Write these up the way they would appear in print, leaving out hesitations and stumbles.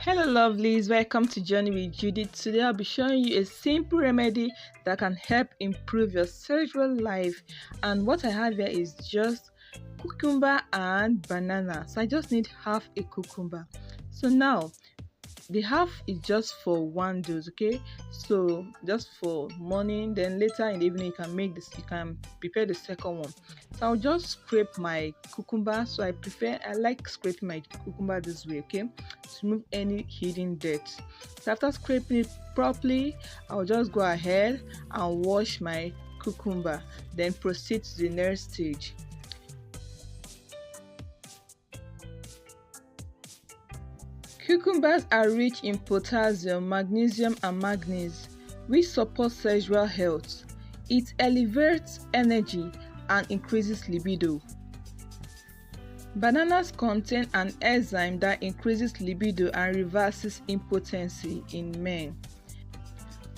Hello lovelies, welcome to Journey with Judy. Today I'll be showing you a simple remedy that can help improve your sexual life, and what I have here is just cucumber and banana. So I just need half a cucumber. So now the half is just for one dose, okay? So just for morning, then later in the evening you can make this, you can prepare the second one. So I'll just scrape my cucumber. So I like scraping my cucumber this way, okay, to remove any hidden dirt. So after scraping it properly, I'll just go ahead and wash my cucumber, then proceed to the next stage. Cucumbers are rich in potassium, magnesium, and manganese, which support sexual health. It elevates energy and increases libido. Bananas contain an enzyme that increases libido and reverses impotency in men.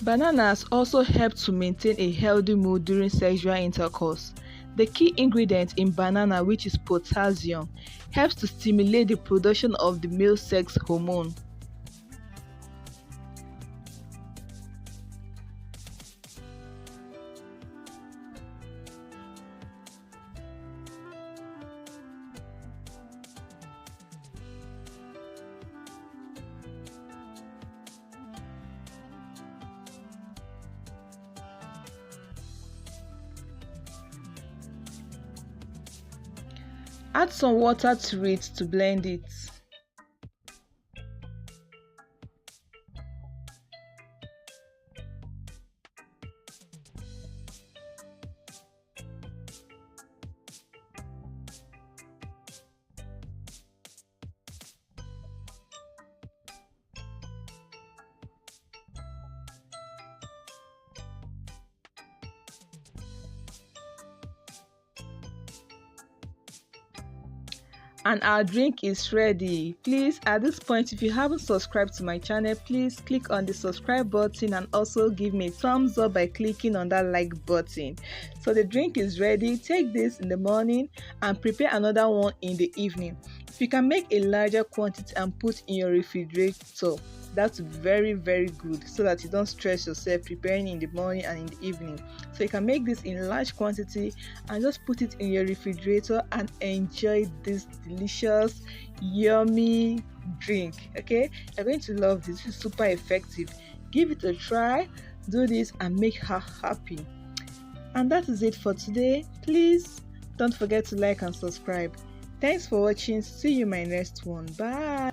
Bananas also help to maintain a healthy mood during sexual intercourse. The key ingredient in banana, which is potassium, helps to stimulate the production of the male sex hormone. Add some water to it to blend it. And our drink is ready. Please, at this point, if you haven't subscribed to my channel, please click on the subscribe button and also give me a thumbs up by clicking on that like button. So the drink is ready. Take this in the morning and prepare another one in the evening. If you can make a larger quantity and put in your refrigerator, that's very good, so that you don't stress yourself preparing in the morning and in the evening. So you can make this in large quantity and just put it in your refrigerator and enjoy this delicious yummy drink. Okay, you're going to love this. This is super effective. Give it a try, do this and make her happy. And that is it for today. Please don't forget to like and subscribe. Thanks for watching. See you in my next one. Bye.